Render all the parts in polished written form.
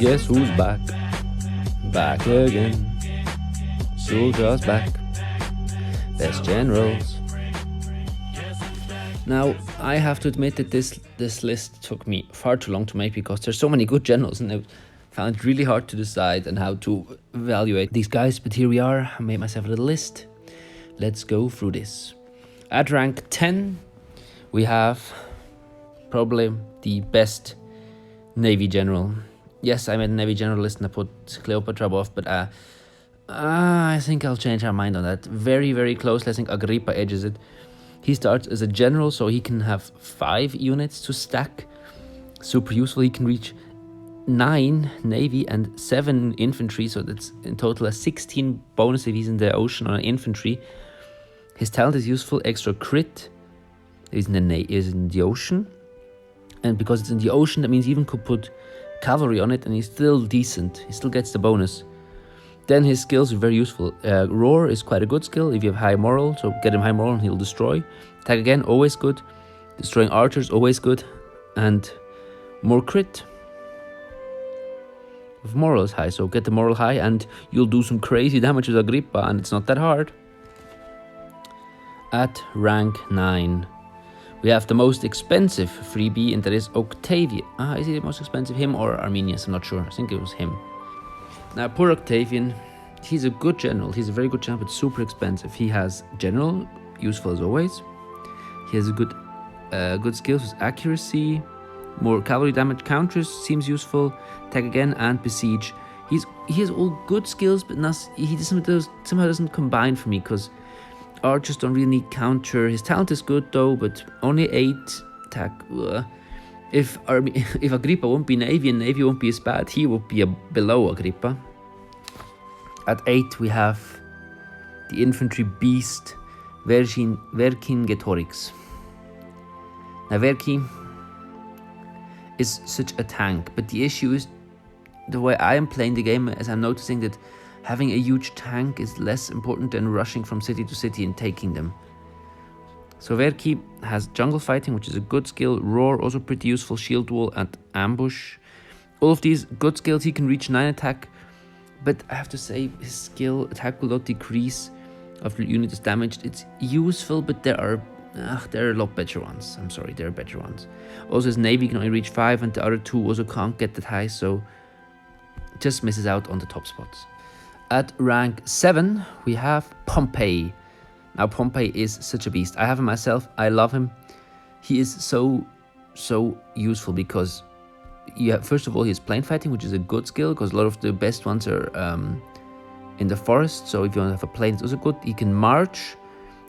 Guess who's back? Back again. Soldiers back. Best generals. Now, I have to admit that this list took me far too long to make because there's so many good generals and I found it really hard to decide on how to evaluate these guys. But here we are. I made myself a little list. Let's go through this. At rank 10, we have probably the best Navy general. Yes, I made a Navy general list and I put Cleopatra above, but I think I'll change our mind on that. Very, very close. I think Agrippa edges it. He starts as a general, so he can have 5 units to stack. Super useful. He can reach 9 Navy and 7 infantry, so that's in total a 16 bonus if he's in the ocean on infantry. His talent is useful. Extra crit is in the ocean. And because it's in the ocean, that means he even could put cavalry on it and he's still decent. He still gets the bonus. Then his skills are very useful. Roar is quite a good skill if you have high moral, so get him high moral and he'll destroy. Attack again, always good. Destroying archers, always good. And more crit. If moral is high, so get the moral high and you'll do some crazy damage with Agrippa and it's not that hard. At rank 9, we have the most expensive freebie, and that is Octavian. Is he the most expensive? Him or Arminius? I'm not sure. I think it was him. Now, poor Octavian, he's a good general. He's a very good general, but super expensive. He has general, useful as always. He has a good skills with accuracy, more cavalry damage counters, seems useful. Attack again and besiege. He has all good skills, but he somehow doesn't combine for me because archers don't really need counter. His talent is good though, but only 8 attack. If Agrippa won't be Navy and Navy won't be as bad, he will be below Agrippa. At 8 we have the infantry beast Vercingetorix. Now Verci is such a tank, but the issue is the way I am playing the game is I'm noticing that having a huge tank is less important than rushing from city to city and taking them. So Verci has jungle fighting, which is a good skill. Roar, also pretty useful. Shield wall and ambush. All of these good skills. He can reach 9 attack. But I have to say, his skill attack will not decrease after the unit is damaged. It's useful, but there are a lot better ones. I'm sorry, there are better ones. Also his navy can only reach 5 and the other 2 also can't get that high. So just misses out on the top spots. At rank 7, we have Pompey. Now, Pompey is such a beast. I have him myself. I love him. He is so useful because, first of all, he has plane fighting, which is a good skill because a lot of the best ones are in the forest. So if you want to have a plane, it's also good. He can march,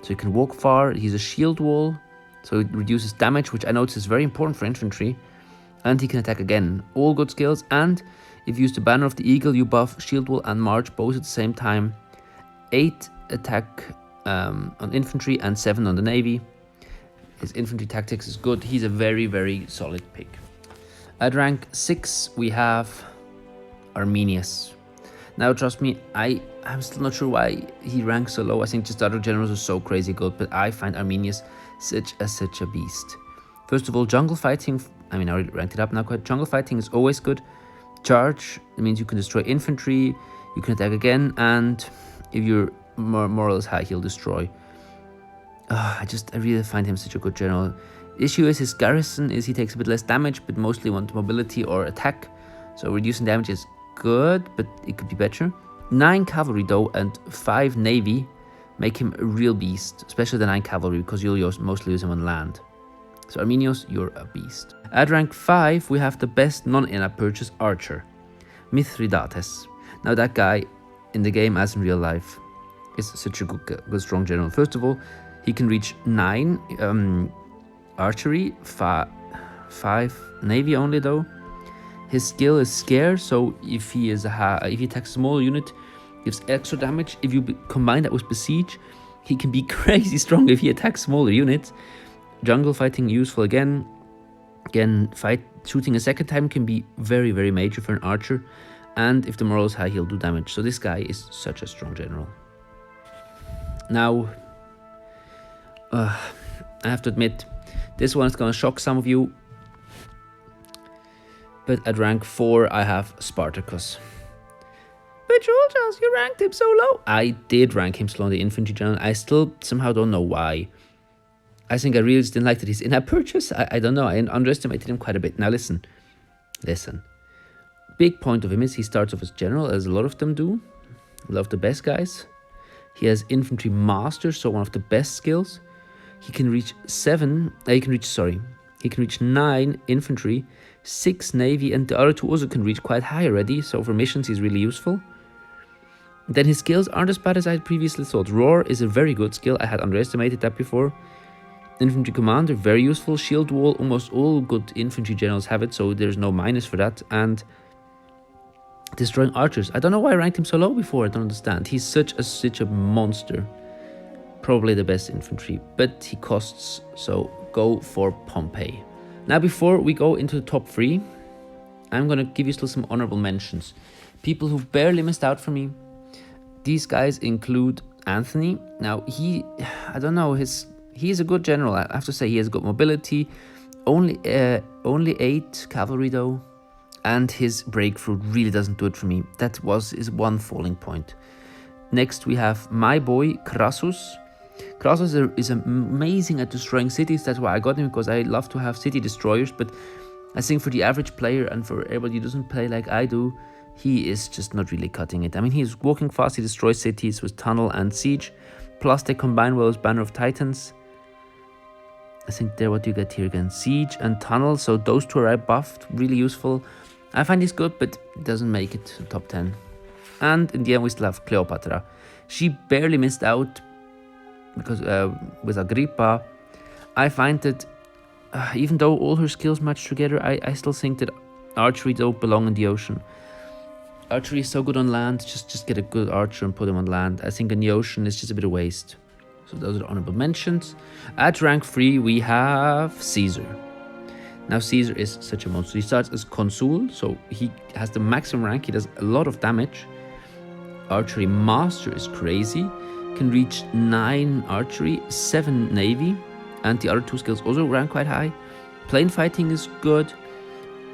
so he can walk far. He's a shield wall, so it reduces damage, which I notice is very important for infantry. And he can attack again. All good skills. And if you use the banner of the eagle, you buff shield wall and march both at the same time. 8 attack on infantry and 7 on the navy. His infantry tactics is good. He's a very, very solid pick. At rank 6, we have Arminius. Now, trust me, I'm still not sure why he ranks so low. I think just the other generals are so crazy good, but I find Arminius such a beast. First of all, jungle fighting. I already ranked it up now quite. Jungle fighting is always good. Charge, it means you can destroy infantry, you can attack again, and if your moral is high, he'll destroy. I really find him such a good general. The issue is his garrison is he takes a bit less damage, but mostly want mobility or attack. So reducing damage is good, but it could be better. 9 cavalry though and 5 navy make him a real beast, especially the 9 cavalry because you'll mostly use him on land. So Arminius, you're a beast. At rank 5, we have the best non-in-app purchase archer, Mithridates. Now that guy in the game as in real life is such a good strong general. First of all, he can reach 9 archery, 5 navy only though. His skill is scare, so if he attacks a small unit, gives extra damage. If you combine that with besiege, he can be crazy strong if he attacks smaller units. Jungle fighting useful again. Shooting a second time can be very, very major for an archer. And if the moral is high, he'll do damage. So this guy is such a strong general. Now, I have to admit, this one is going to shock some of you. But at rank 4, I have Spartacus. But juljas, you ranked him so low. I did rank him slow on the infantry general. I still somehow don't know why. I think I really just didn't like that he's in a purchase. I don't know. I underestimated him quite a bit. Now listen. Big point of him is he starts off as general, as a lot of them do. Love the best guys. He has infantry master, so one of the best skills. He can reach 9 infantry, 6 navy, and the other 2 also can reach quite high already, so for missions he's really useful. Then his skills aren't as bad as I had previously thought. Roar is a very good skill, I had underestimated that before. Infantry commander, very useful. Shield wall, almost all good infantry generals have it, so there's no minus for that. And destroying archers, I don't know why I ranked him so low before, I don't understand. He's such a monster. Probably the best infantry, but he costs, so go for Pompey. Now before we go into the top 3, I'm gonna give you still some honorable mentions. People who barely missed out for me. These guys include Anthony. Now I don't know, he's a good general. I have to say he has good mobility. Only 8 cavalry though, and his breakthrough really doesn't do it for me. That is one falling point. Next we have my boy Crassus. Crassus is amazing at destroying cities. That's why I got him, because I love to have city destroyers. But I think for the average player and for everybody who doesn't play like I do, he is just not really cutting it. I mean, he's walking fast, he destroys cities with tunnel and siege. Plus they combine well with Banner of Titans. I think there, what do you get here again? Siege and tunnel, so those 2 are buffed, really useful. I find he's good, but it doesn't make it to top 10. And in the end we still have Cleopatra. She barely missed out, because with Agrippa, I find that even though all her skills match together, I still think that archery don't belong in the ocean. Archery is so good on land, just get a good archer and put him on land. I think in the ocean it's just a bit of waste. So those are the honorable mentions. At rank 3 we have Caesar. Now Caesar is such a monster. He starts as consul, so he has the maximum rank, he does a lot of damage. Archery master is crazy. Can reach 9 archery, 7 navy, and the other 2 skills also rank quite high. Plane fighting is good.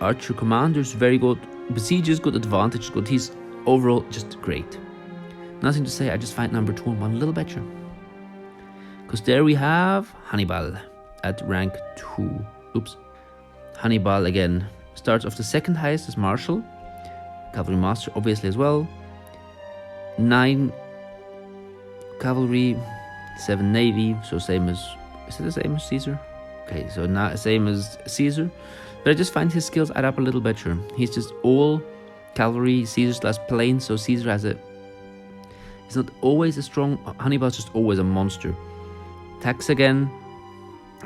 Archer commander is very good. Besiege is good. Advantage is good. He's overall just great. Nothing to say. I just find number 2 and 1 a little better. Because there we have Hannibal at rank 2. Oops. Hannibal again starts off the second highest as marshal. Cavalry master obviously as well. 9 cavalry, 7 navy, so same as, is it the same as Caesar? Okay, so not same as Caesar, but I just find his skills add up a little better. He's just all cavalry, Caesar's last plane, so Caesar has he's not always a strong, Hannibal's just always a monster. Attacks again,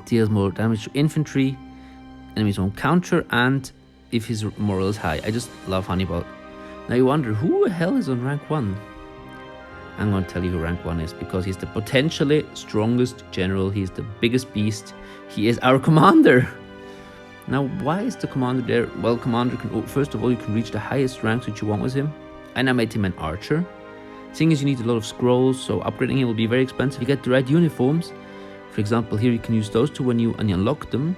deals more damage to infantry, enemies won't counter, and if his morale is high. I just love Hannibal. Now you wonder, who the hell is on rank 1? I'm going to tell you who rank 1 is, because he's the potentially strongest general. He's the biggest beast. He is our commander. Now, why is the commander there? Well, commander can, first of all, you can reach the highest ranks that you want with him. And I made him an archer. Thing is, you need a lot of scrolls, so upgrading him will be very expensive. You get the right uniforms. For example, here you can use those 2 when you unlock them.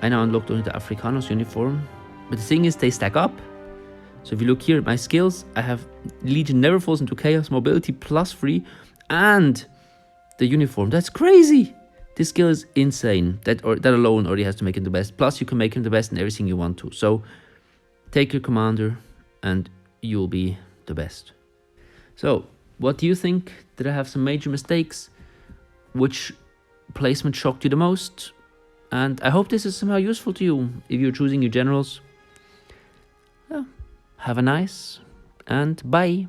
I now unlocked only the Africanos uniform. But the thing is, they stack up. So if you look here at my skills, I have Legion never falls into chaos, mobility +3, and the uniform. That's crazy. This skill is insane. That alone already has to make him the best. Plus you can make him the best in everything you want to. So take your commander and you'll be the best. So what do you think? Did I have some major mistakes? Which placement shocked you the most? And I hope this is somehow useful to you if you're choosing your generals. Have a nice and bye.